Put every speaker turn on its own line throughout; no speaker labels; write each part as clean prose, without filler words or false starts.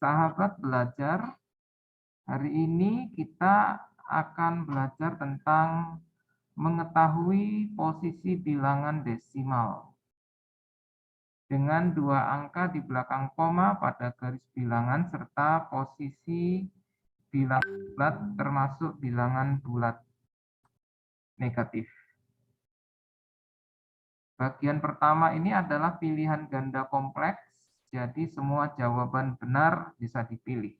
Sahabat belajar, hari ini kita akan belajar tentang mengetahui posisi bilangan desimal. Dengan dua angka di belakang koma pada garis bilangan serta posisi bilangan bulat termasuk bilangan bulat negatif. Bagian pertama ini adalah pilihan ganda kompleks, jadi semua jawaban benar bisa dipilih.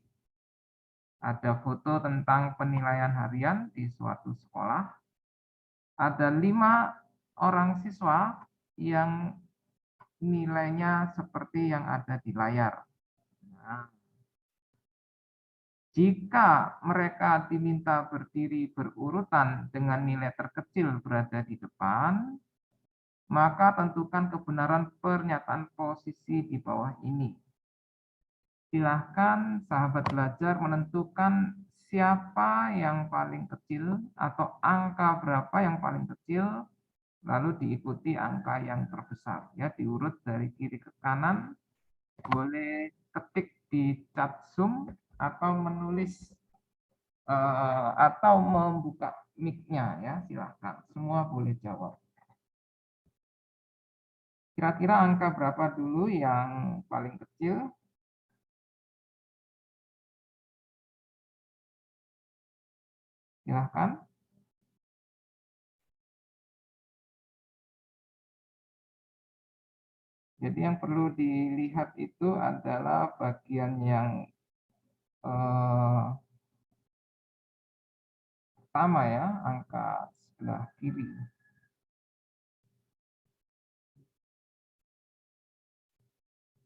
Ada foto tentang penilaian harian di suatu sekolah. Ada 5 orang siswa yang nilainya seperti yang ada di layar. Nah, jika mereka diminta berdiri berurutan dengan nilai terkecil berada di depan, maka tentukan kebenaran pernyataan posisi di bawah ini. Silahkan sahabat belajar menentukan siapa yang paling kecil atau angka berapa yang paling kecil, lalu diikuti angka yang terbesar. Ya, diurut dari kiri ke kanan, boleh ketik di chat Zoom atau menulis atau membuka mic-nya ya, silahkan. Semua boleh jawab. Kira-kira angka berapa dulu yang paling kecil? Silahkan. Jadi yang perlu dilihat itu adalah bagian yang pertama ya, angka sebelah kiri.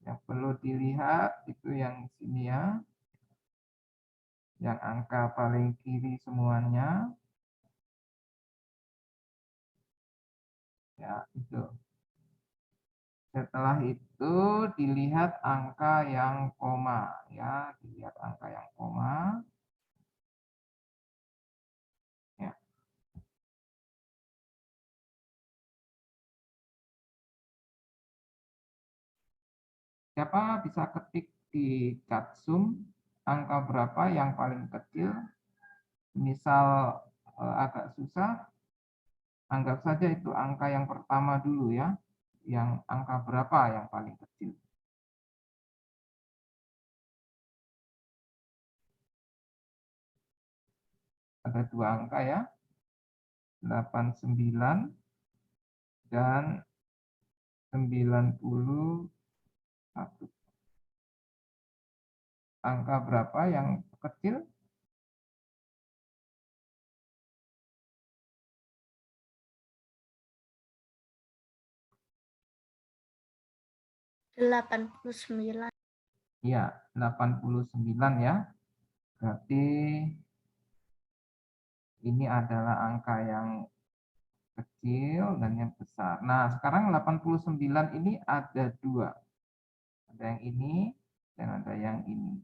Yang perlu dilihat itu yang sini ya. Yang angka paling kiri semuanya. Ya, itu. Setelah itu dilihat angka yang koma ya, dilihat angka yang koma. Ya. Siapa bisa ketik di chat Zoom angka berapa yang paling kecil? Misal agak susah, anggap saja itu angka yang pertama dulu ya. Yang angka berapa yang paling kecil? Ada 2 angka ya. 89 dan 91. Angka berapa yang kecil?
89.
Iya, 89 ya. Berarti ini adalah angka yang kecil dan yang besar. Nah, sekarang 89 ini ada 2. Ada yang ini dan ada yang ini.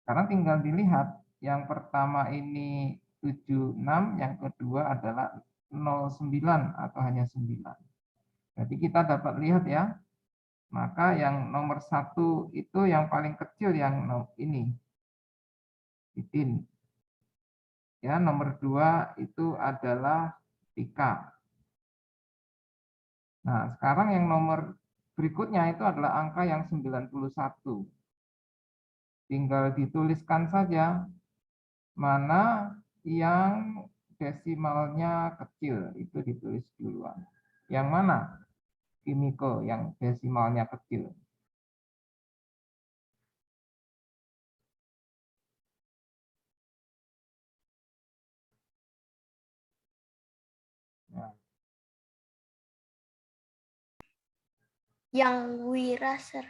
Sekarang tinggal dilihat, yang pertama ini 76, yang kedua adalah 09 atau hanya 9. Jadi kita dapat lihat ya, maka yang nomor 1 itu yang paling kecil yang ini, titin. Ya, nomor 2 itu adalah Tika. Nah, sekarang yang nomor berikutnya itu adalah angka yang 91. Tinggal dituliskan saja mana yang desimalnya kecil, itu ditulis duluan. Yang mana, Kimiko, yang desimalnya kecil? Nah,
Yang Wira, Sir.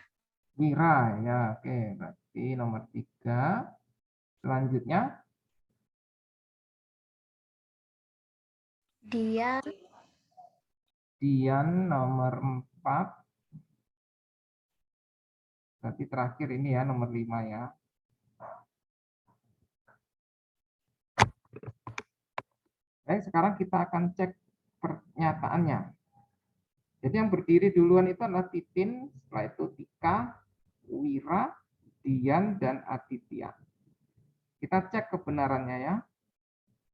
Wira, ya oke. Berarti nomor 3. Selanjutnya, Dian nomor 4. Berarti terakhir ini ya, nomor 5 ya. Baik, sekarang kita akan cek pernyataannya. Jadi yang berdiri duluan itu adalah Titin, setelah itu Tika, Wira, Dian, dan Aditya. Kita cek kebenarannya ya.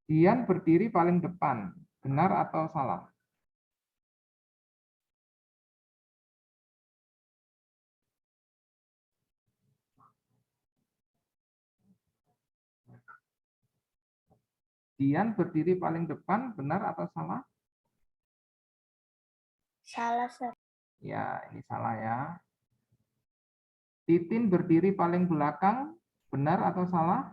Dian berdiri paling depan, benar atau salah? Dian berdiri paling depan, benar atau salah?
Salah, Sir.
Ya, ini salah ya. Titin berdiri paling belakang, benar atau salah?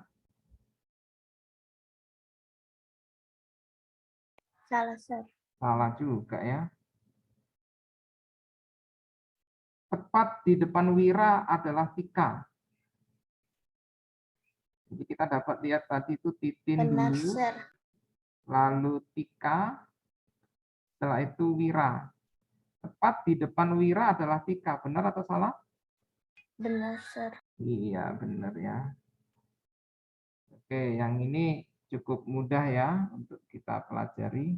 Salah, Sir.
Salah juga ya. Tepat di depan Wira adalah Tika. Jadi kita dapat lihat tadi itu Titin
Benar,
dulu,
Sir.
lalu Tika, setelah itu Wira. Tepat di depan Wira adalah Tika, benar atau salah?
Benar, Sir.
Iya, benar ya. Oke, yang ini cukup mudah ya untuk kita pelajari.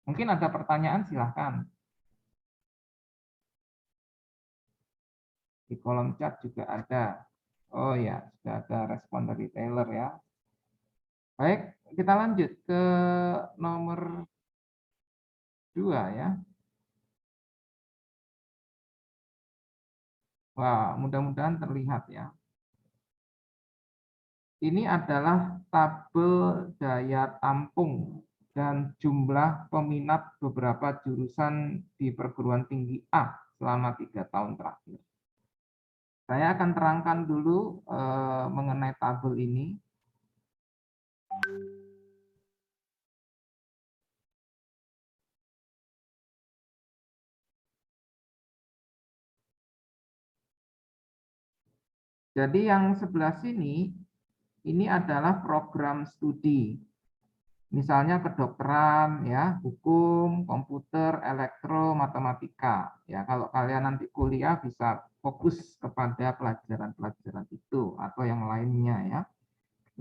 Mungkin ada pertanyaan, silahkan. Di kolom chat juga ada. Oh ya, sudah ada respon dari Taylor ya. Baik, kita lanjut ke nomor 2 ya. Wah, mudah-mudahan terlihat ya. Ini adalah tabel daya tampung dan jumlah peminat beberapa jurusan di perguruan tinggi A selama 3 tahun terakhir. Saya akan terangkan dulu mengenai tabel ini. Jadi yang sebelah sini, ini adalah program studi. Misalnya kedokteran, ya, hukum, komputer, elektro, matematika. Ya, kalau kalian nanti kuliah bisa fokus kepada pelajaran-pelajaran itu atau yang lainnya ya.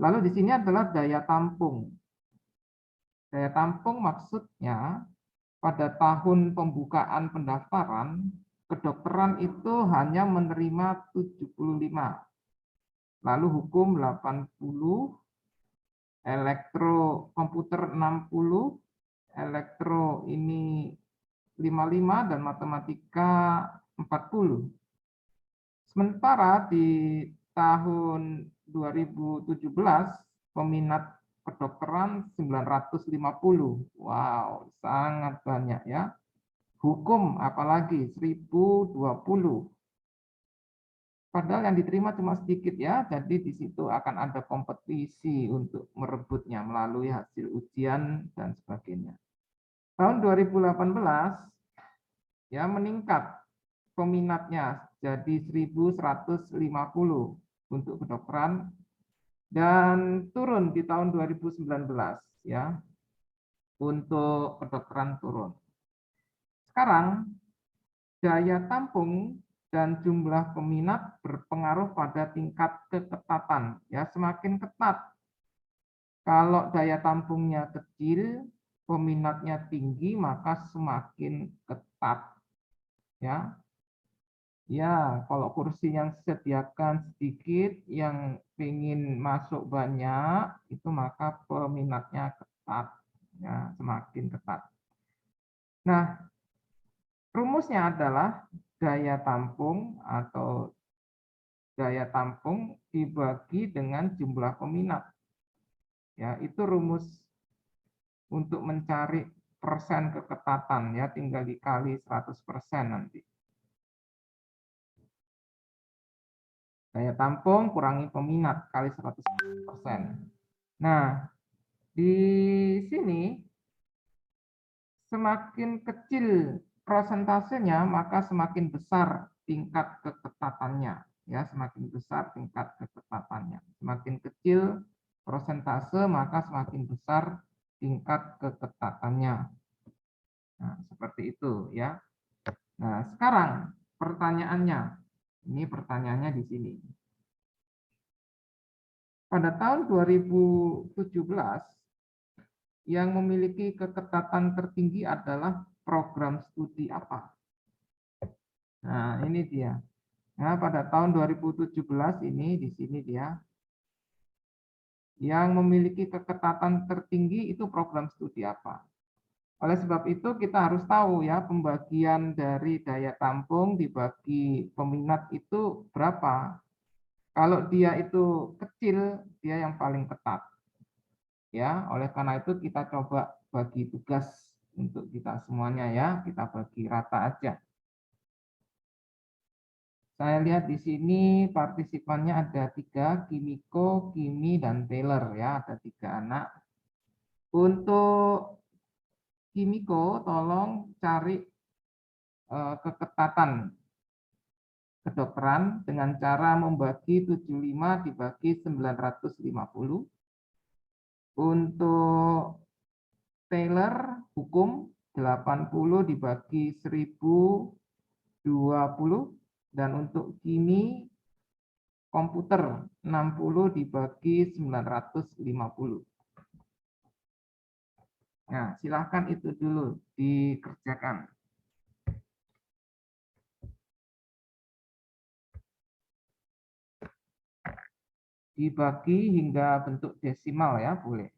Lalu di sini adalah daya tampung. Daya tampung maksudnya pada tahun pembukaan pendaftaran, kedokteran itu hanya menerima 75. Lalu hukum 80, elektro komputer 60, elektro ini 55 dan matematika 40. Sementara di tahun 2017 peminat kedokteran 950. Wow, sangat banyak ya. Hukum apalagi 1020. Padahal yang diterima cuma sedikit ya, jadi di situ akan ada kompetisi untuk merebutnya melalui hasil ujian dan sebagainya. Tahun 2018 ya meningkat peminatnya jadi 1150 untuk kedokteran dan turun di tahun 2019 ya untuk kedokteran turun. Sekarang daya tampung dan jumlah peminat berpengaruh pada tingkat keketatan. Ya, semakin ketat. Kalau daya tampungnya kecil, peminatnya tinggi, maka semakin ketat. Ya, ya, kalau kursi yang disediakan sedikit, yang ingin masuk banyak, itu maka peminatnya ketat. Ya, semakin ketat. Nah, rumusnya adalah daya tampung atau daya tampung dibagi dengan jumlah peminat. Ya, itu rumus untuk mencari persen keketatan ya, tinggal dikali 100% nanti. Daya tampung kurangi peminat kali 100%. Nah, di sini semakin kecil prosentasenya maka semakin besar tingkat keketatannya. Ya, semakin besar tingkat keketatannya. Semakin kecil prosentase maka semakin besar tingkat keketatannya. Nah, seperti itu ya. Nah, sekarang pertanyaannya. Ini pertanyaannya di sini. Pada tahun 2017 yang memiliki keketatan tertinggi adalah program studi apa? Nah, ini dia. Nah, pada tahun 2017 ini di sini dia yang memiliki keketatan tertinggi itu program studi apa. Oleh sebab itu kita harus tahu ya pembagian dari daya tampung dibagi peminat itu berapa. Kalau dia itu kecil, dia yang paling ketat. Ya, oleh karena itu kita coba bagi tugas untuk kita semuanya ya, kita bagi rata aja. Saya lihat di sini partisipannya ada 3, Kimiko, Kimi, dan Taylor ya, ada 3 anak. Untuk Kimiko, tolong cari keketatan kedokteran dengan cara membagi 75 dibagi 950. Untuk Taylor, hukum 80 dibagi 1020. Dan untuk Kimi, komputer 60 dibagi 950. Nah, silahkan itu dulu dikerjakan. Dibagi hingga bentuk desimal ya, boleh.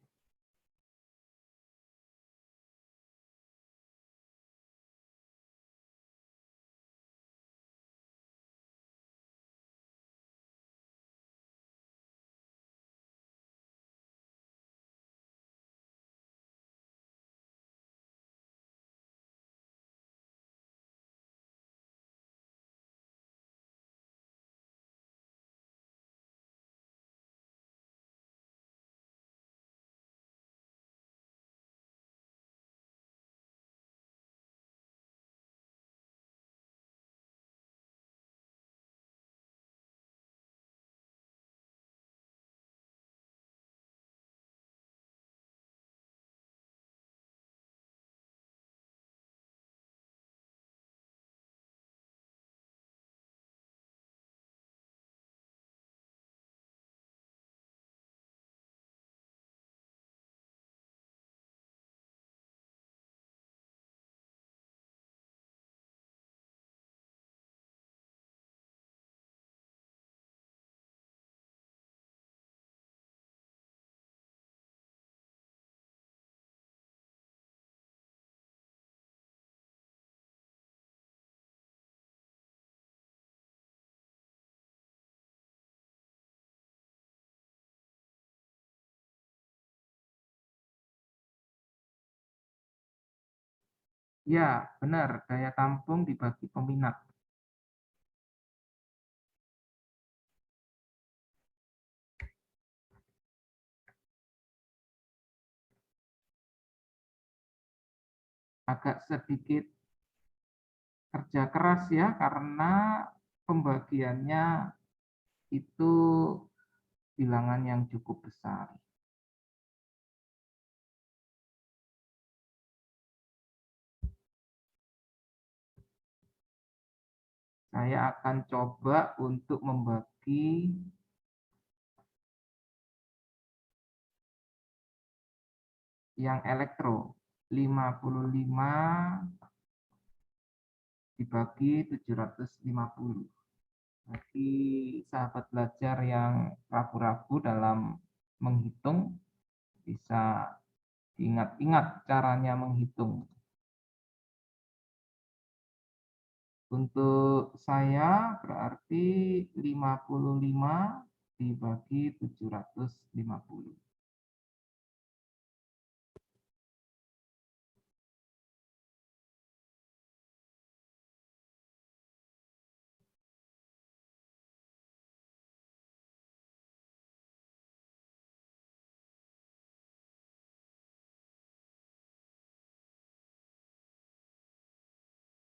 Ya, benar. Daya tampung dibagi peminat. Agak sedikit kerja keras ya, karena pembagiannya itu bilangan yang cukup besar. Saya akan coba untuk membagi yang elektro. 55 dibagi 750. Bagi sahabat belajar yang ragu-ragu dalam menghitung, bisa diingat-ingat caranya menghitung. Untuk saya berarti 55 dibagi 750.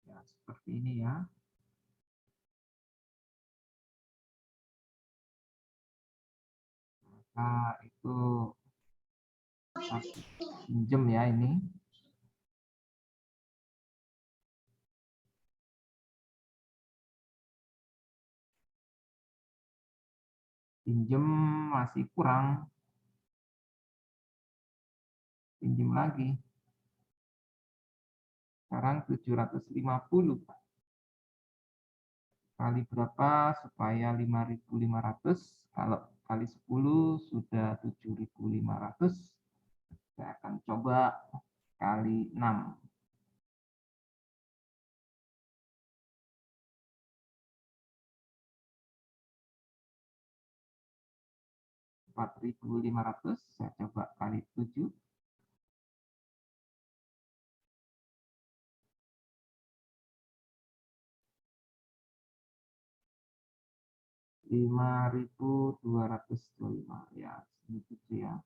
Ya, seperti ini ya. Nah, itu pinjem ya ini. Pinjem masih kurang. Pinjem lagi. Sekarang 750. Kali berapa supaya 5.500? Kalau kali 10 sudah 7.500. Saya akan coba kali 6. 4.500. Saya coba kali 7. 5.225 ya, sedikit ya.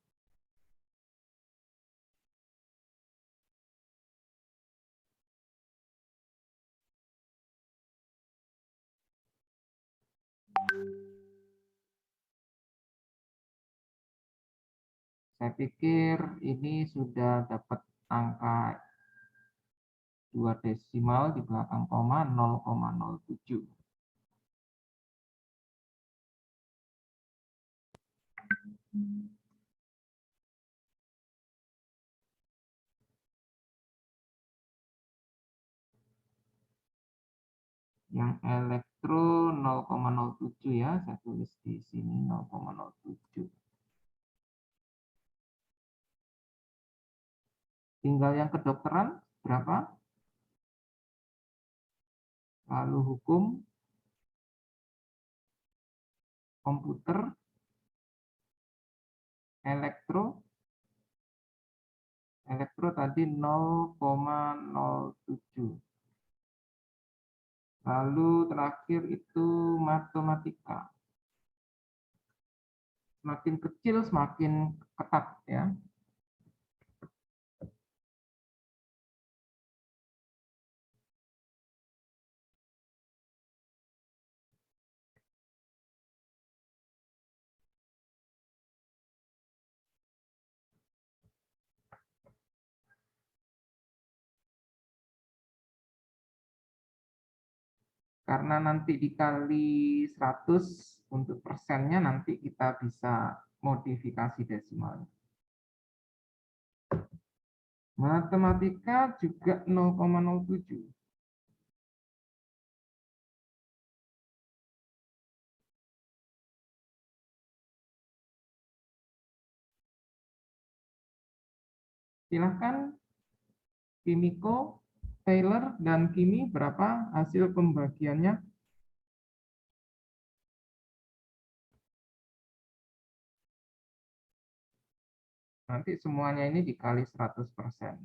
Saya pikir ini sudah dapat angka 2 desimal di belakang koma 0,07. Yang elektro 0,07 ya, saya tulis di sini 0,07. Tinggal yang kedokteran berapa? Lalu hukum, komputer, elektro tadi 0,07. Lalu terakhir itu matematika. Semakin kecil semakin ketat ya. Karena nanti dikali 100 untuk persennya nanti kita bisa modifikasi desimalnya. Matematika juga 0,07. Silahkan Kimiko, Taylor, dan Kimi berapa hasil pembagiannya? Nanti semuanya ini dikali 100%.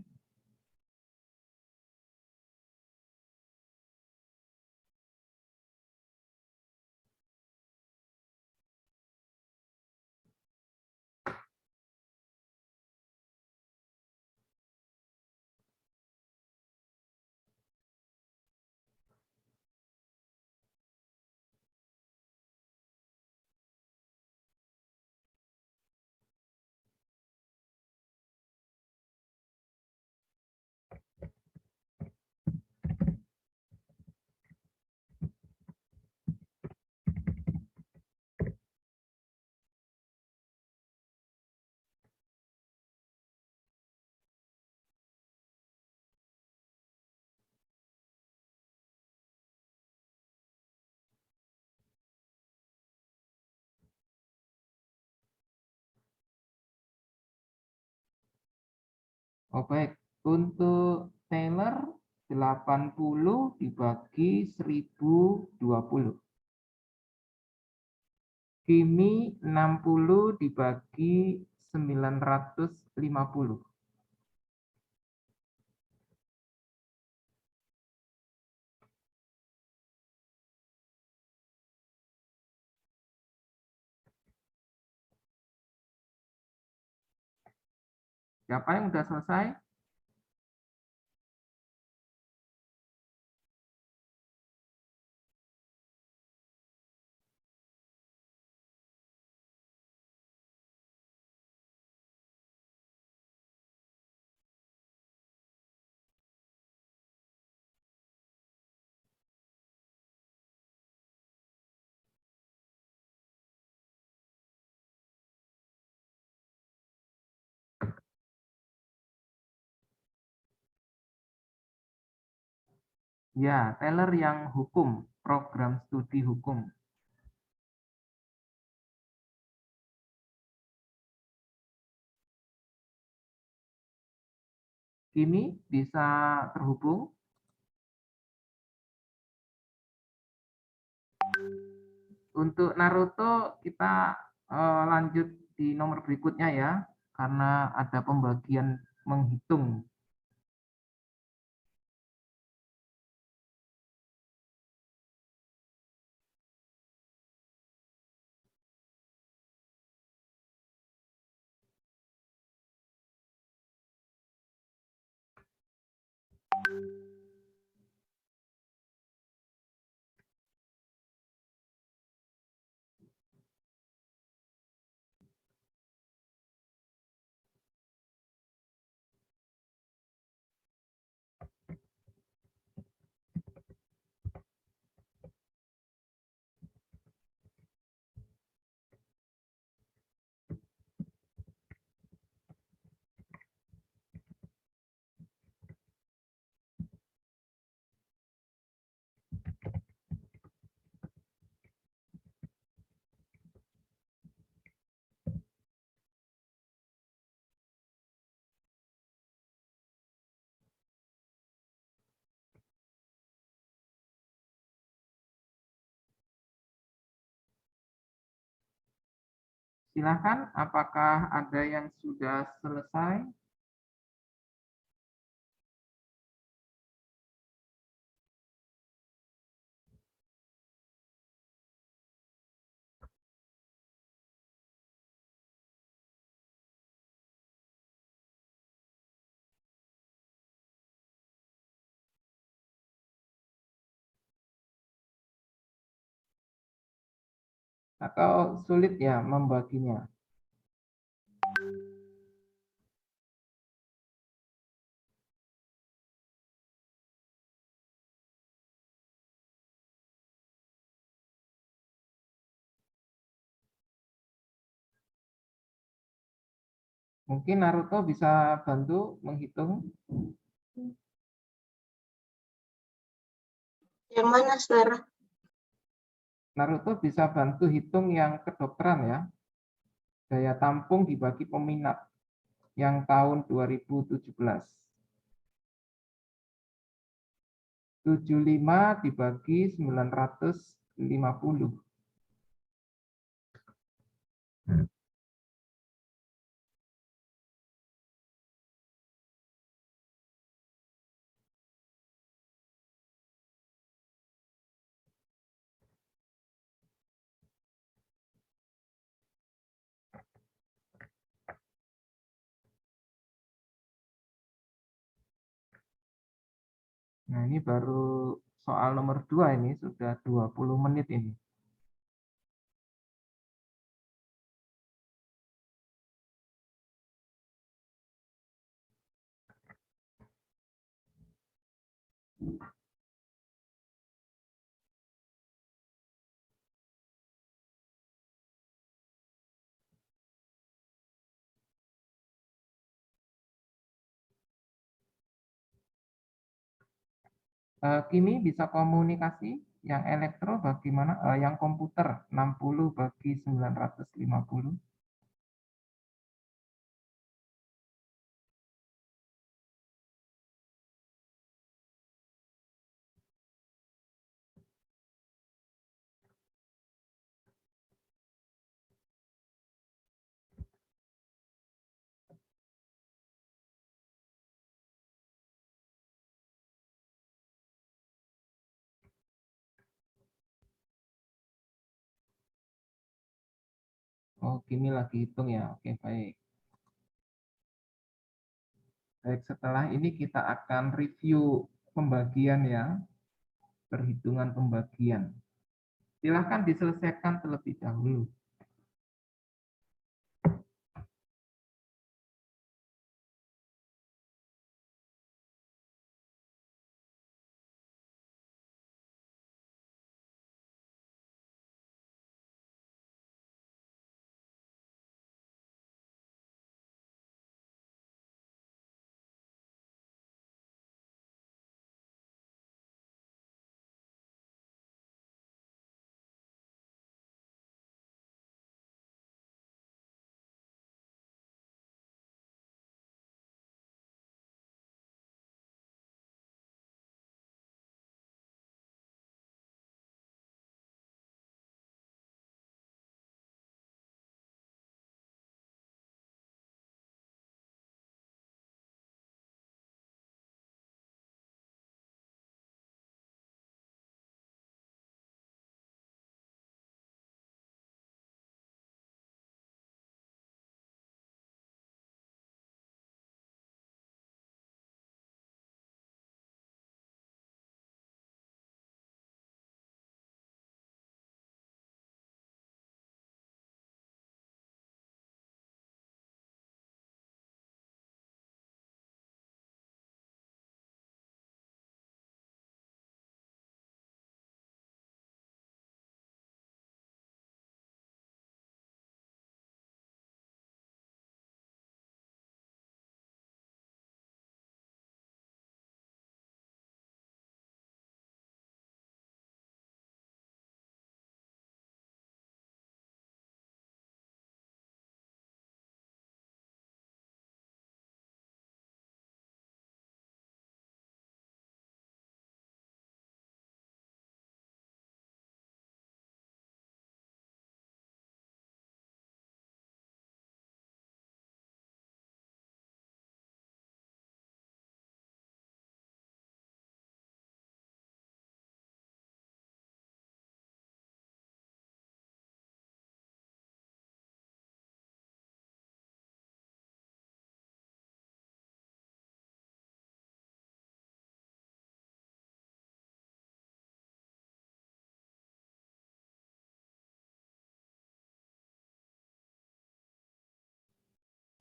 Oh baik, untuk Taylor 80 dibagi 1020. Kimi 60 dibagi 950. Siapa yang sudah selesai? Ya, Taylor yang hukum. program studi hukum. Kimi bisa terhubung? Untuk Naruto kita lanjut di nomor berikutnya ya, karena ada pembagian menghitung. Silakan, apakah ada yang sudah selesai? Atau sulit ya membaginya? Mungkin Naruto bisa bantu menghitung.
Yang mana, Sir?
Naruto bisa bantu hitung yang kedokteran ya. Daya tampung dibagi peminat yang tahun 2017. 75 dibagi 950. Nah, ini baru soal nomor 2 ini, sudah 20 menit ini. Kimi bisa komunikasi, yang elektro bagaimana? Yang komputer 60 bagi 950. Oh, Kimi lagi hitung ya. Oke, baik. Baik, setelah ini kita akan review pembagian ya, perhitungan pembagian. Silahkan diselesaikan terlebih dahulu.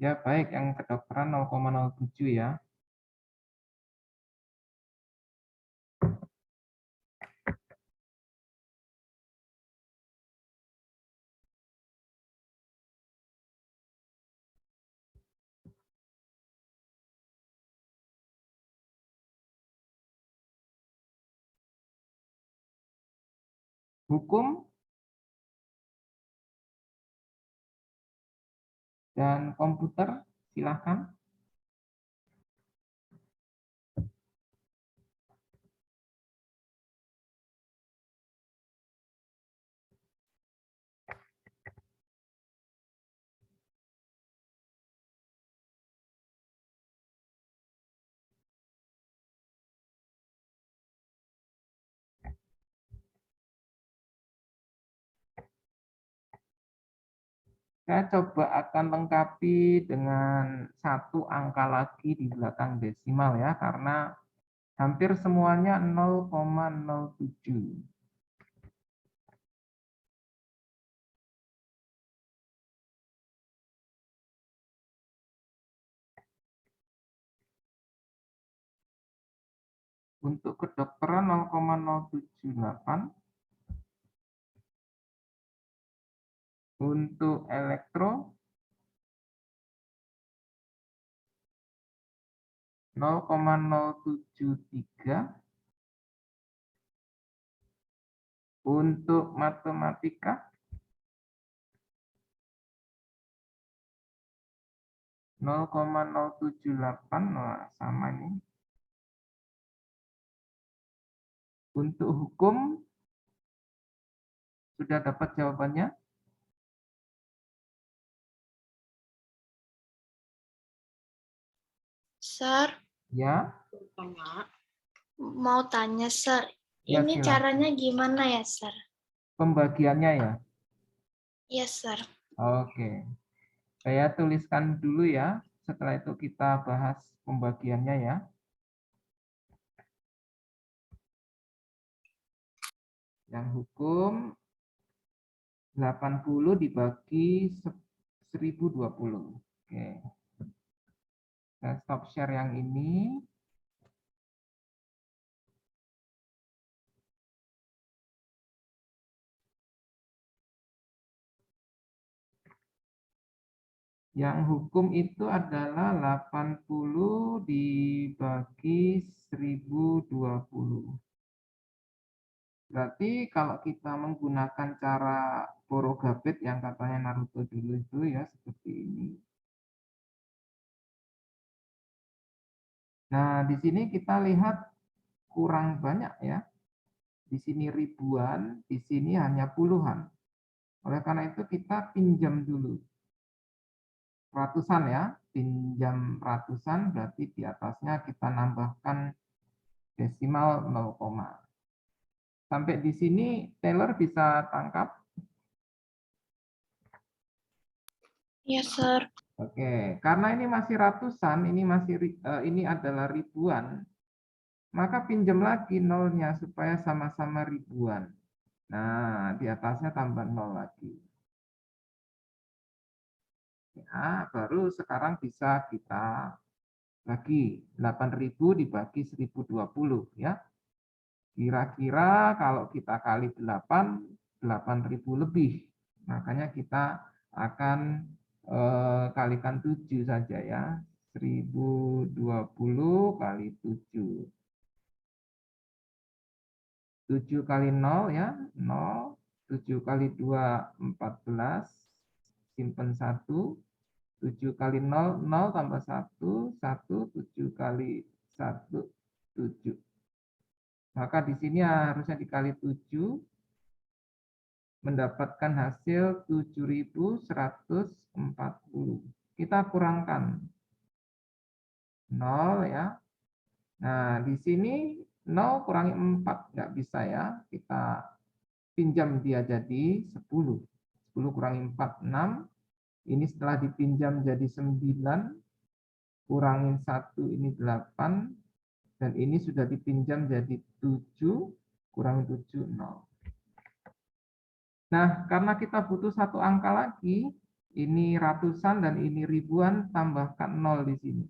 Ya, baik. Yang kedokteran 0,07 ya. Hukum dan komputer, silahkan. Saya coba akan lengkapi dengan satu angka lagi di belakang desimal ya, karena hampir semuanya 0,07. Untuk kedokteran 0,078, untuk elektro 0,073, untuk matematika 0,078, nah, sama ini. Untuk hukum sudah dapat jawabannya?
Sir,
Ya,
mau tanya, Sir.
ya
Ini
silakan.
caranya gimana ya, Sir?
Pembagiannya ya.
Yes, Sir.
Oke. Saya tuliskan dulu ya. Setelah itu kita bahas pembagiannya ya. Yang hukum 80 dibagi 1020. Oke. Saya stop share yang ini. Yang hukum itu adalah 80 dibagi 1020. Berarti kalau kita menggunakan cara Borogabet yang katanya Naruto dulu itu ya seperti ini. Nah, di sini kita lihat kurang banyak ya. Di sini ribuan, di sini hanya puluhan. Oleh karena itu kita pinjam dulu. Ratusan ya, pinjam ratusan berarti di atasnya kita nambahkan desimal 0, sampai di sini Taylor bisa tangkap.
Yes, Sir.
Oke, karena ini masih ratusan, ini adalah ribuan, maka pinjam lagi nolnya supaya sama-sama ribuan. Nah, di atasnya tambah 0 lagi. Ya, baru sekarang bisa kita bagi 8.000 dibagi 1020 ya. Kira-kira kalau kita kali 8, 8.000 lebih. Makanya kita akan kalikan 7 saja ya. 1020 kali 7. 7 kali 0 ya, 0. 7 kali 2, 14. Simpen 1. 7 kali 0, 0 tambah 1, 1. 7 kali 1, 7. Maka di sini harusnya dikali 7, mendapatkan hasil 7.140. Kita kurangkan 0 ya. Nah, di sini 0 kurangi 4, nggak bisa ya. Kita pinjam dia jadi 10. 10 kurangi 4, 6. Ini setelah dipinjam jadi 9. Kurangin 1, ini 8. Dan ini sudah dipinjam jadi 7. Kurangi 7, 0. Nah, karena kita butuh satu angka lagi, Ini ratusan dan ini ribuan, tambahkan 0 di sini.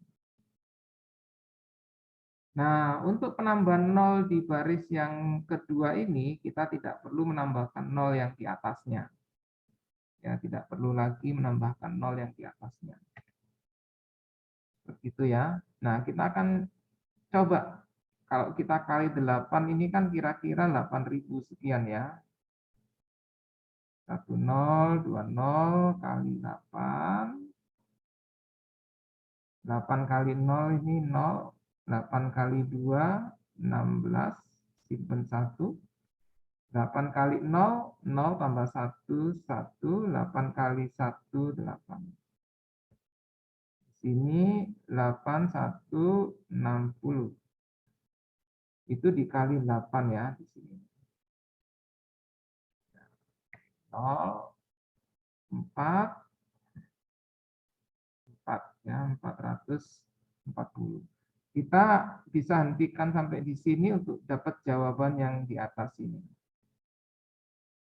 Nah, untuk penambahan 0 di baris yang kedua ini, kita tidak perlu menambahkan 0 yang di atasnya. Ya, tidak perlu lagi menambahkan 0 yang di atasnya. Begitu ya. Nah, kita akan coba. Kalau kita kali 8 ini kan kira-kira 8.000 sekian ya. 10, 20 kali 8. 8 kali 0 ini 0. 8 kali 2, 16. Simpen 1. 8 kali 0, 0 tambah 1, 1. 8 kali 1, 8. Sini 8, 1, 60. Itu dikali 8 ya di sini. 0, 4, 4 ya, 440. Kita bisa hentikan sampai di sini untuk dapat jawaban yang di atas ini.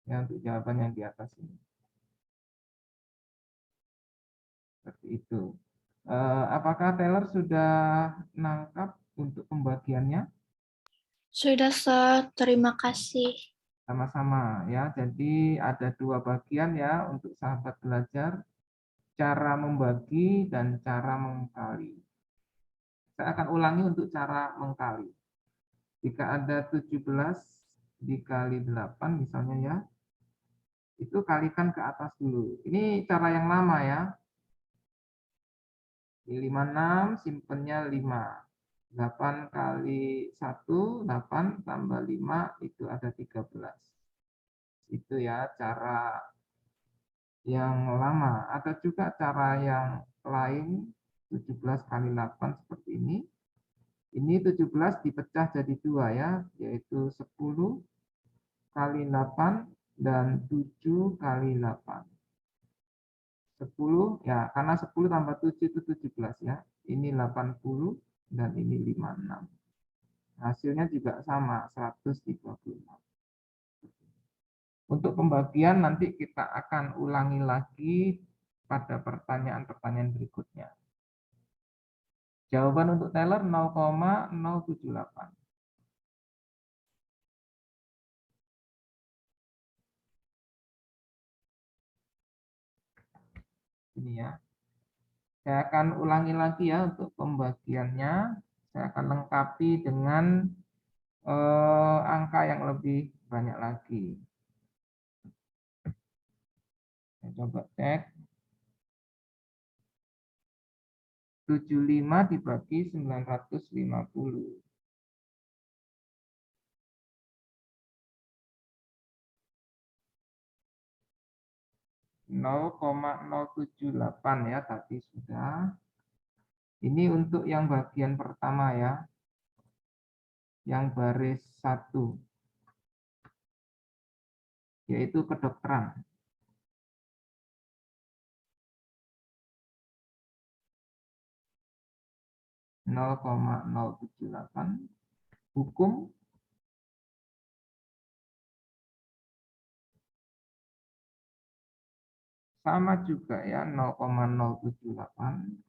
Ya, untuk jawaban yang di atas ini. Seperti itu. Apakah Taylor sudah nangkap untuk pembagiannya?
Sudah, Sir. Terima kasih.
Sama-sama ya. Jadi ada 2 bagian ya untuk sahabat belajar, cara membagi dan cara mengkali. Saya akan ulangi untuk cara mengkali. Jika ada 17 dikali 8 misalnya ya, itu kalikan ke atas dulu. Ini cara yang lama ya. 56 simpennya 5. 8 kali 1, 8 tambah 5 itu ada 13. Itu ya cara yang lama. Ada juga cara yang lain, 17 kali 8 seperti ini. Ini 17 dipecah jadi 2 ya, yaitu 10 kali 8 dan 7 kali 8. 10 ya, karena 10 tambah 7 itu 17 ya. Ini 80 dan ini 56. Hasilnya juga sama, 136. Untuk pembagian nanti kita akan ulangi lagi pada pertanyaan-pertanyaan berikutnya. Jawaban untuk Taylor 0,078. Ini ya. Saya akan ulangi lagi ya untuk pembagiannya. Saya akan lengkapi dengan angka yang lebih banyak lagi. Saya coba cek. 75 dibagi 950. 0,078 ya tadi sudah. Ini untuk yang bagian pertama ya. Yang baris 1. Yaitu kedokteran. 0,078. Hukum sama juga ya 0,078.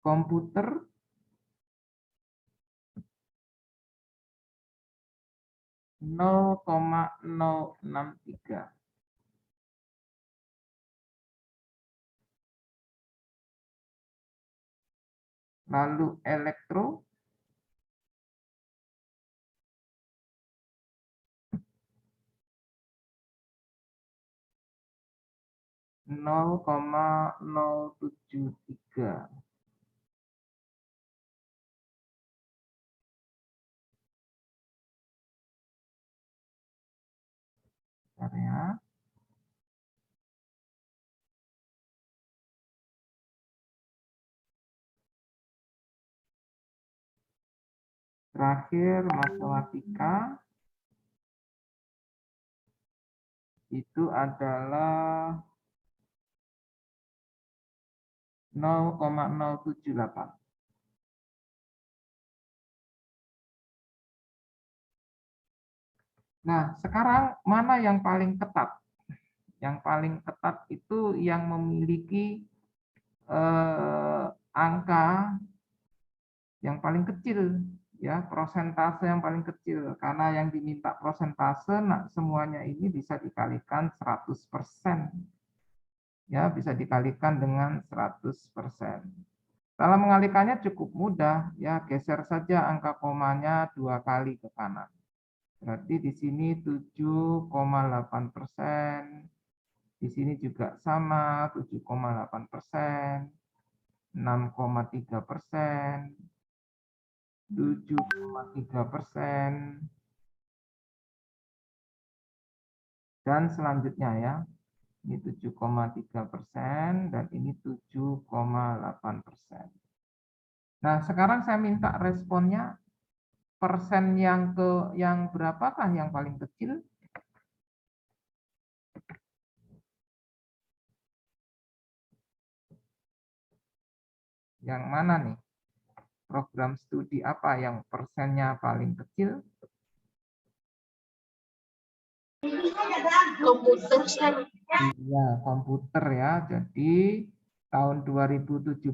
Komputer 0,063. Lalu elektro 0,073. Bentar ya. Terakhir matematika itu adalah 0,078. Nah, sekarang mana yang paling ketat? Yang paling ketat itu yang memiliki angka yang paling kecil, ya, persentase yang paling kecil. Karena yang diminta persentase, nah semuanya ini bisa dikalikan 100%. Ya, bisa dikalikan dengan 100%. Kalau mengalikannya cukup mudah, ya, geser saja angka komanya 2 kali ke kanan. Berarti di sini 7,8%, di sini juga sama 7,8%, 6,3%, 7,3%, dan selanjutnya ya, ini 7,3% dan ini 7,8%. Nah, sekarang saya minta responnya, persen yang berapakah yang paling kecil? Yang mana nih? Program studi apa yang persennya paling kecil?
Komputer, Sir.
Iya, komputer ya. Jadi tahun 2017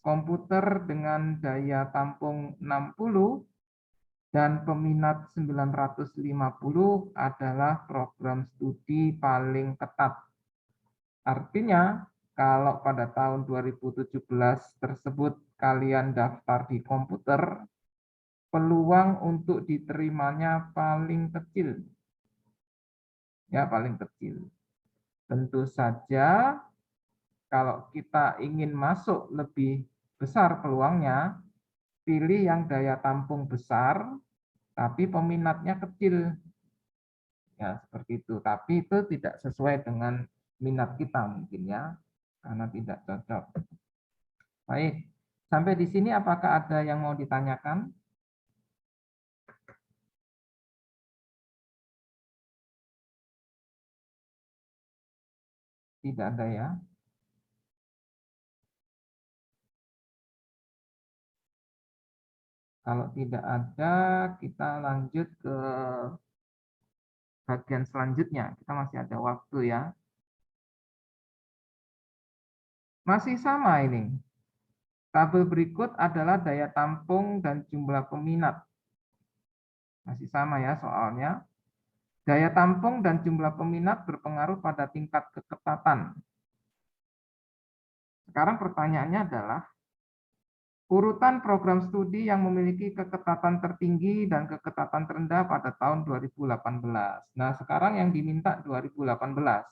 komputer dengan daya tampung 60 dan peminat 950 adalah program studi paling ketat. Artinya, kalau pada tahun 2017 tersebut kalian daftar di komputer, peluang untuk diterimanya paling kecil. Ya, paling kecil. Tentu saja kalau kita ingin masuk lebih besar peluangnya, pilih yang daya tampung besar, tapi peminatnya kecil. Ya, seperti itu. Tapi itu tidak sesuai dengan minat kita mungkin ya, karena tidak cocok. Baik, sampai di sini apakah ada yang mau ditanyakan? Tidak ada ya. Kalau tidak ada, kita lanjut ke bagian selanjutnya. Kita masih ada waktu ya. Masih sama ini. Tabel berikut adalah daya tampung dan jumlah peminat. Masih sama ya soalnya. Daya tampung dan jumlah peminat berpengaruh pada tingkat keketatan. Sekarang pertanyaannya adalah, urutan program studi yang memiliki keketatan tertinggi dan keketatan terendah pada tahun 2018. Nah, sekarang yang diminta 2018.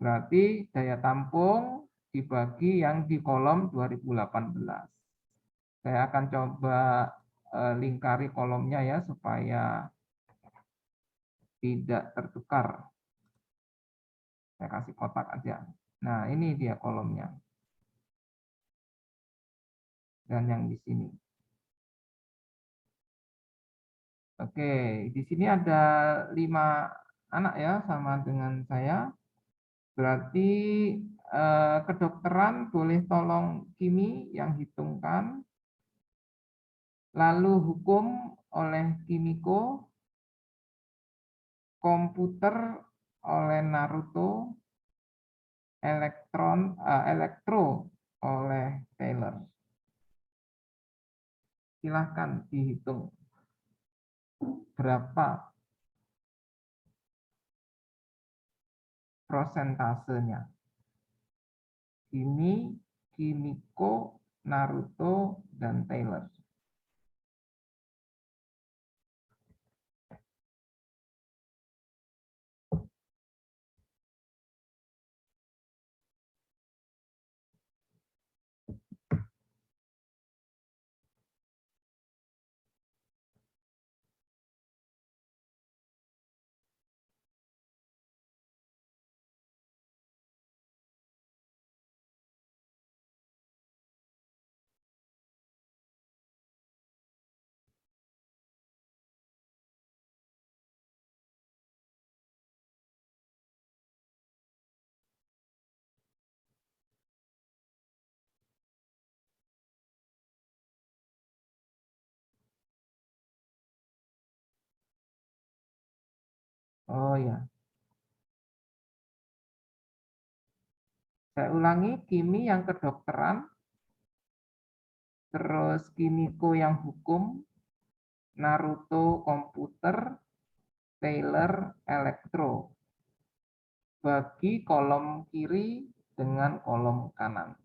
Berarti daya tampung dibagi yang di kolom 2018. Saya akan coba lingkari kolomnya ya supaya tidak tertukar. Saya kasih kotak aja. Nah, ini dia kolomnya. Dan yang di sini. Oke, di sini ada 5 anak ya, sama dengan saya. Berarti kedokteran boleh tolong Kimi yang hitungkan. Lalu hukum oleh Kimiko, komputer oleh Naruto, elektro oleh Taylor. Silahkan dihitung berapa prosentasenya. Kimi, Kimiko, Naruto, dan Taylor. Oh ya. Saya ulangi, Kimi yang kedokteran, terus Kimiko yang hukum, Naruto komputer, Taylor elektro. Bagi kolom kiri dengan kolom kanan.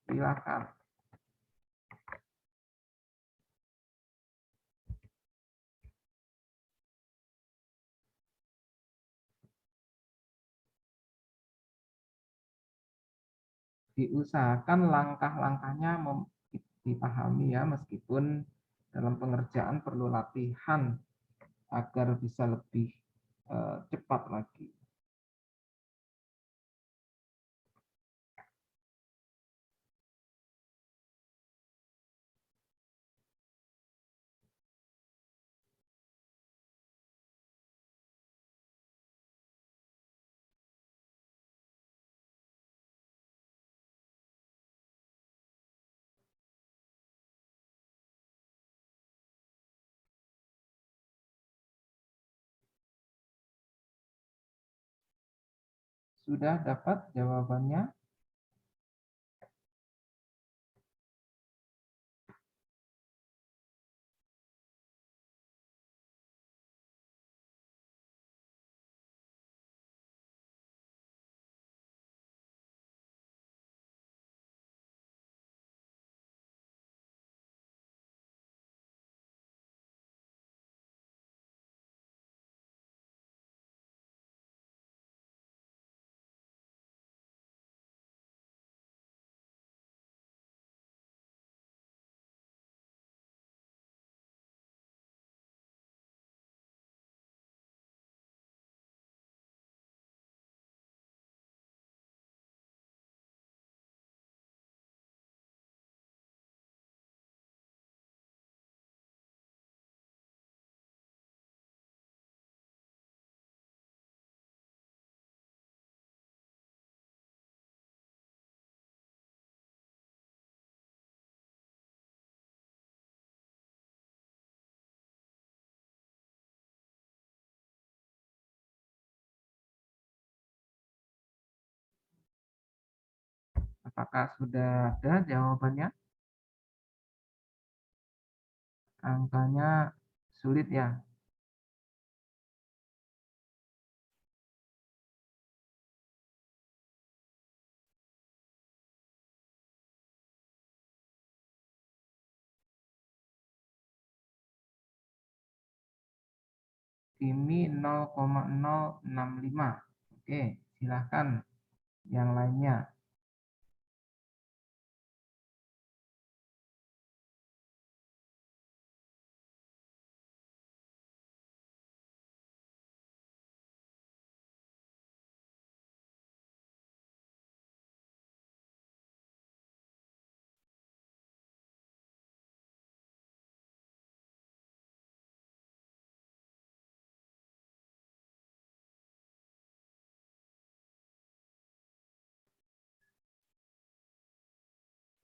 Silakan. Diusahakan langkah-langkahnya dipahami ya, meskipun dalam pengerjaan perlu latihan agar bisa lebih cepat lagi. Sudah dapat jawabannya? Apakah sudah ada jawabannya? Angkanya sulit ya. Kimi 0,065. Oke, silahkan yang lainnya.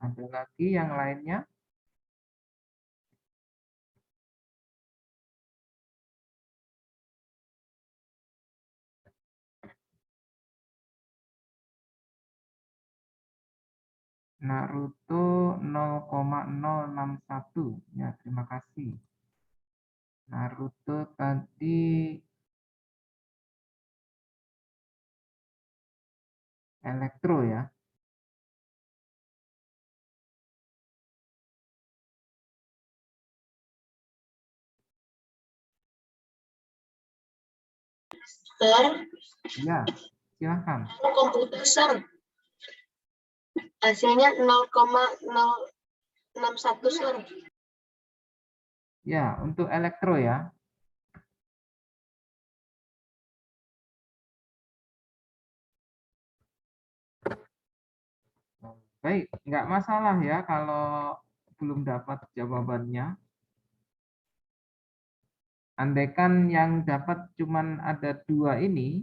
Ada lagi yang lainnya? Naruto 0,061. Ya, terima kasih. Naruto tadi elektro ya.
Sir,
Ya, silahkan.
komputer, Sir. Hasilnya 0,061, Sir.
Ya, untuk elektro ya. Baik, nggak masalah ya kalau belum dapat jawabannya. Andaikan yang dapat cuman ada 2 ini,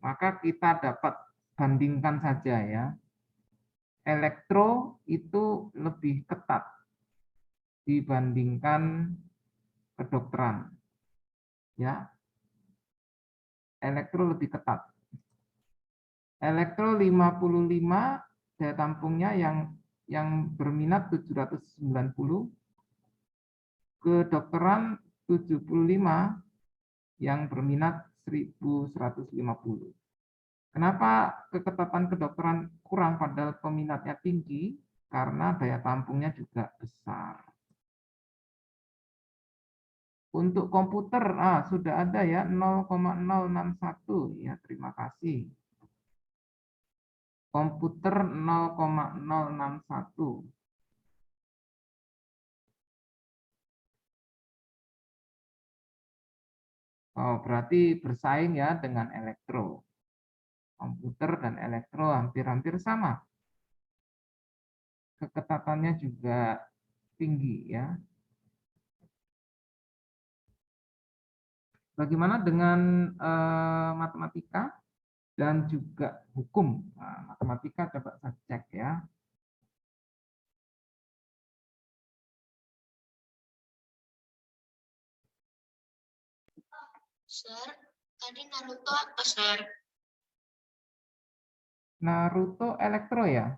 maka kita dapat bandingkan saja ya. Elektro itu lebih ketat dibandingkan kedokteran. Ya. Elektro lebih ketat. Elektro 55, daya tampungnya yang berminat 790, kedokteran 75, yang berminat 1150. Kenapa keketatan kedokteran kurang padahal peminatnya tinggi? Karena daya tampungnya juga besar. Untuk komputer sudah ada ya 0,061 ya, terima kasih. Komputer 0,061. Oh, berarti bersaing ya dengan elektro. Komputer dan elektro hampir-hampir sama. Keketatannya juga tinggi ya. Bagaimana dengan matematika dan juga hukum? Nah, matematika coba saya cek ya.
Sir, tadi Naruto apa, Sir?
Naruto elektro ya.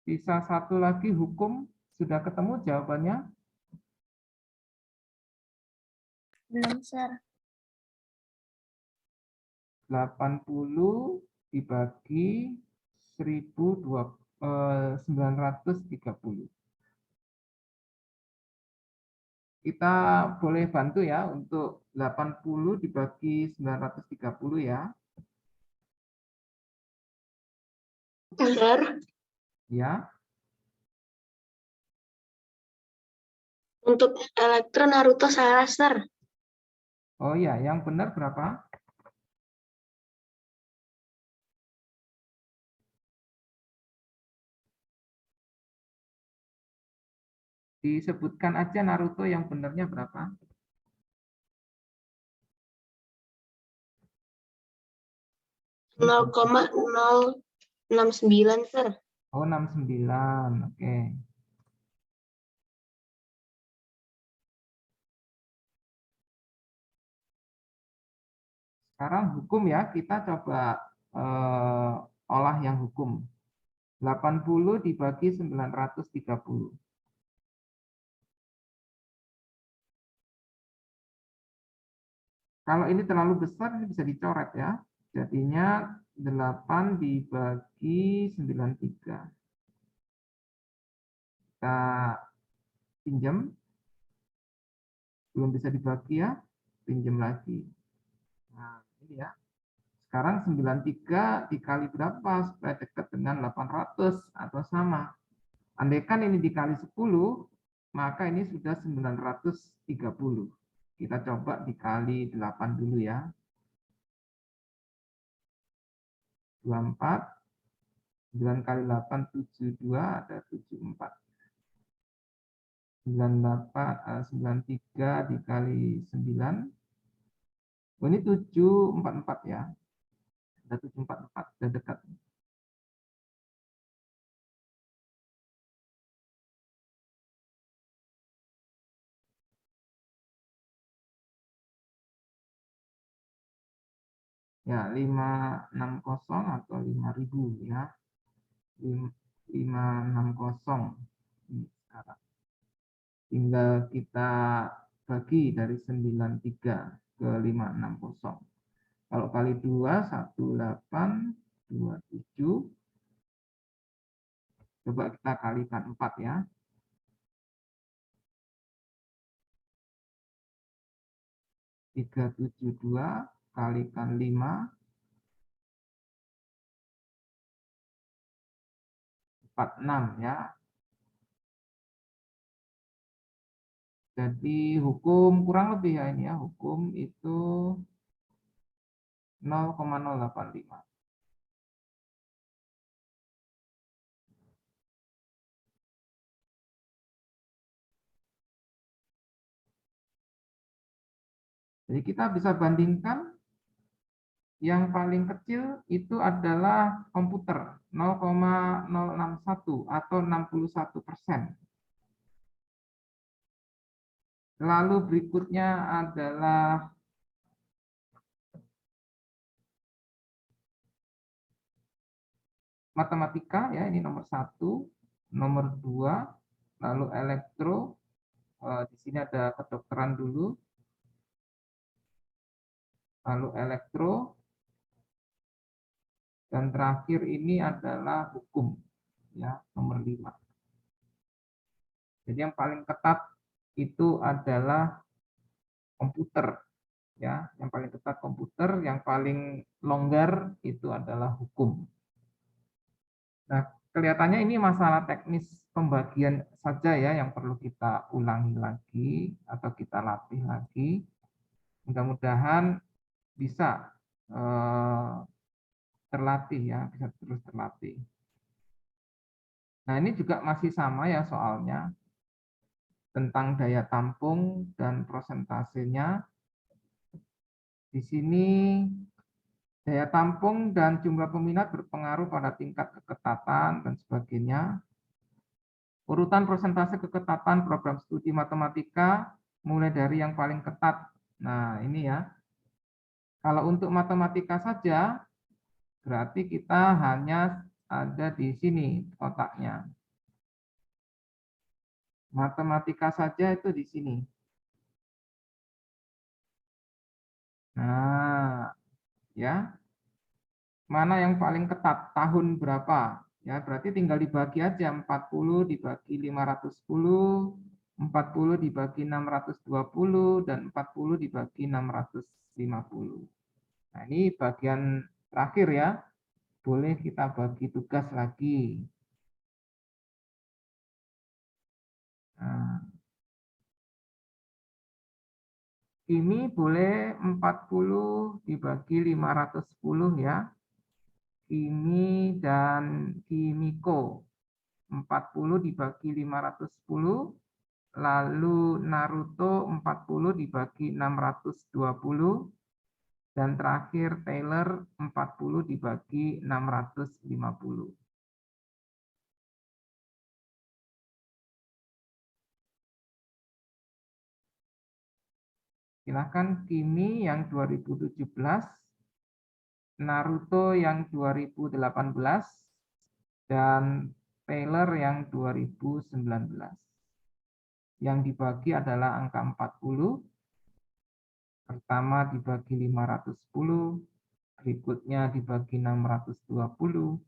Bisa satu lagi hukum, sudah ketemu jawabannya?
Belum, Sir.
80 dibagi 1930. Kita boleh bantu ya untuk 80 dibagi 930 ya.
Sir,
Ya.
untuk elektro Naruto salah, Sir.
Oh ya, yang benar berapa? Disebutkan aja Naruto yang benernya berapa?
0,069, Sir.
Oh, 69. Oke. Sekarang hukum ya, kita coba olah yang hukum. 80 dibagi 930. Kalau ini terlalu besar, ini bisa dicoret ya. Jadinya 8 dibagi 93. Kita pinjam. Belum bisa dibagi ya, pinjam lagi. Nah, ini ya. Sekarang 93 dikali berapa supaya dekat dengan 800 atau sama. Andaikan ini dikali 10, maka ini sudah 930. Kita coba dikali 8 dulu ya. 24, 9 kali 8, 72, ada 74. 93 dikali 9. Oh, ini 744 ya. Ada 744, sudah dekat. Ya, 560 atau 5000 ya. 560. Ini sekarang. Tinggal kita bagi dari 93 ke 560. Kalau kali 2, 1827. Coba kita kalikan 4 ya. 372 kalikan 5, 46 ya. Jadi hukum kurang lebih ya ini ya. Hukum itu 0,085. Jadi kita bisa bandingkan yang paling kecil itu adalah komputer 0,061 atau 61%. Lalu berikutnya adalah matematika, ya, ini nomor 1, nomor 2, lalu elektro, di sini ada kedokteran dulu, lalu elektro, dan terakhir ini adalah hukum, ya, nomor 5. Jadi yang paling ketat itu adalah komputer, ya, yang paling ketat komputer, yang paling longgar itu adalah hukum. Nah, kelihatannya ini masalah teknis pembagian saja ya yang perlu kita ulangi lagi atau kita latih lagi. Mudah-mudahan bisa terlatih ya, bisa terus terlatih. Nah, ini juga masih sama ya soalnya tentang daya tampung dan prosentasenya. Di sini daya tampung dan jumlah peminat berpengaruh pada tingkat keketatan dan sebagainya. Urutan persentase keketatan program studi matematika mulai dari yang paling ketat. Nah, ini ya. Kalau untuk matematika saja, berarti kita hanya ada di sini kotaknya. Matematika saja itu di sini. Nah, ya. Mana yang paling ketat? Tahun berapa? Ya, berarti tinggal dibagi aja 40 dibagi 510, 40 dibagi 620 dan 40 dibagi 650. Nah, ini bagian terakhir ya. Boleh kita bagi tugas lagi. Nah, ini boleh 40 dibagi 510 ya. Kimi dan Kimiko 40 dibagi 510, lalu Naruto 40 dibagi 620, dan terakhir Taylor 40 dibagi 650. Silahkan Kimi yang 2017, Naruto yang 2018, dan Taylor yang 2019. Yang dibagi adalah angka 40, pertama dibagi 510, berikutnya dibagi 620,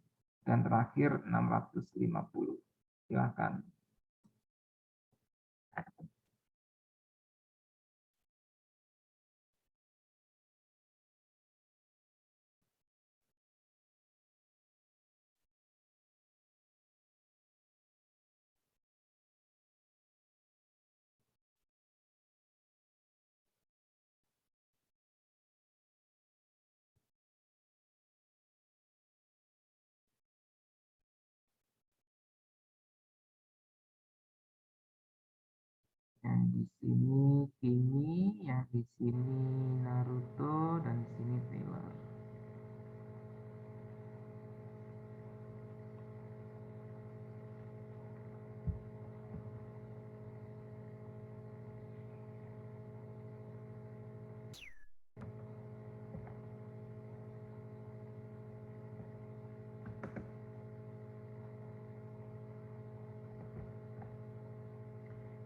dan terakhir 650. Silakan. Yang di sini Kimi, yang di sini Naruto, dan di sini Taylor.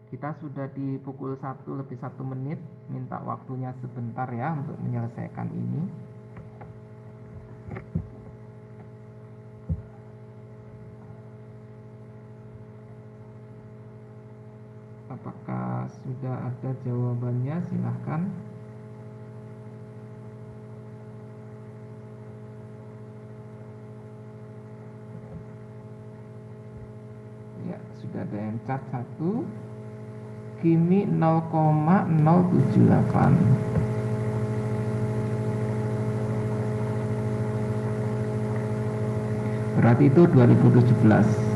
Kita sudah di pukul 1 lebih 1 menit, minta waktunya sebentar ya untuk menyelesaikan ini. Apakah sudah ada jawabannya? Silahkan. Ya, sudah ada yang cat 1. Kimi 0,078. Berarti itu 2017.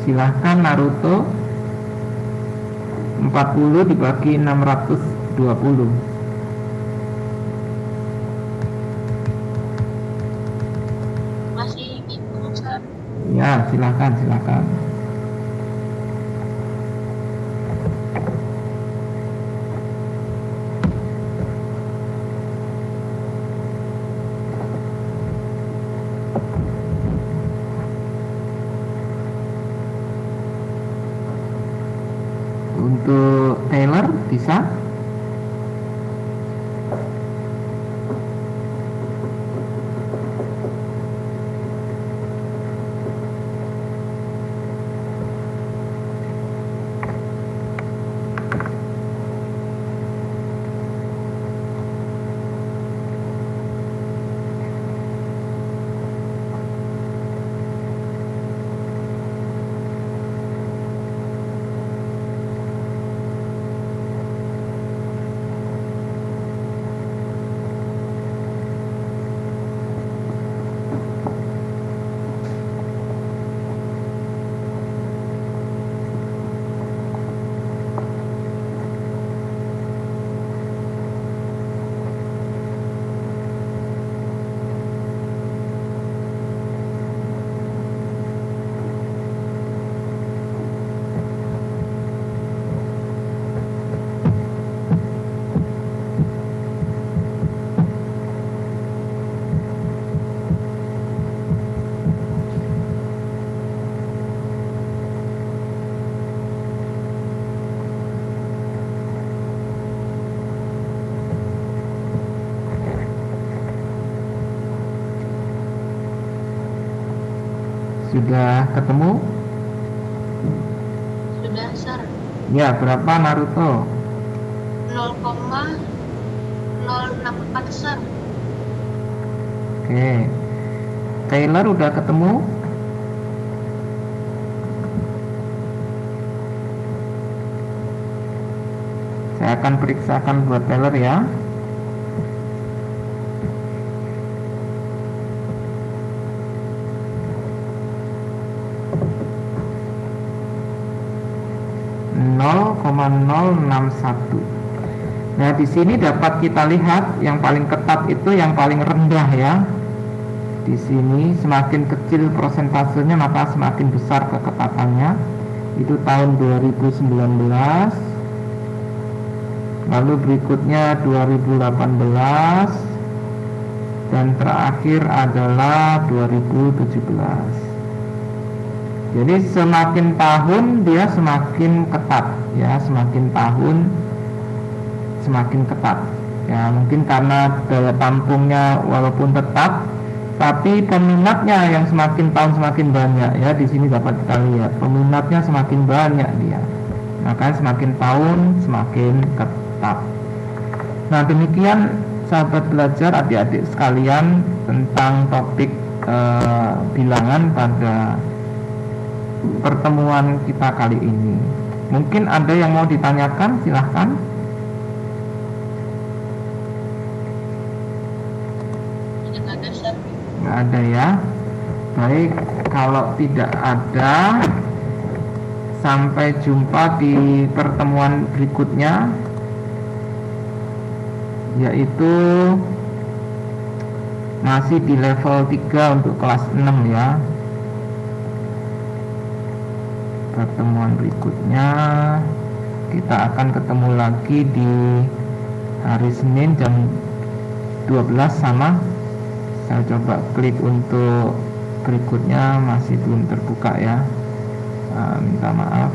Silahkan Naruto 40 dibagi 620.
Masih bingung, Sir.
Ya, silahkan. Untuk Taylor bisa? Sudah ketemu?
Sudah, Sir.
Ya, berapa Naruto?
0,064, Sir.
Oke. Taylor udah ketemu? Saya akan periksakan buat Taylor ya. (0,061). Nah, di sini dapat kita lihat yang paling ketat itu yang paling rendah ya. Di sini semakin kecil prosentasenya maka semakin besar keketatannya. Itu tahun 2019. Lalu berikutnya 2018 dan terakhir adalah 2017. Jadi semakin tahun dia semakin ketat ya, semakin tahun semakin ketat. Ya, mungkin karena daya tampungnya walaupun tetap, tapi peminatnya yang semakin tahun semakin banyak ya. Di sini dapat kita lihat peminatnya semakin banyak dia. Maka semakin tahun semakin ketat. Nah, demikian sahabat belajar adik-adik sekalian tentang topik bilangan pada pertemuan kita kali ini. Mungkin ada yang mau ditanyakan, silahkan. Nggak ada ya. Baik, kalau tidak ada, sampai jumpa di pertemuan berikutnya, yaitu masih di level 3 untuk kelas 6 ya. Pertemuan berikutnya kita akan ketemu lagi di hari Senin jam 12 sama. Saya coba klik untuk berikutnya, masih belum terbuka ya. Minta maaf.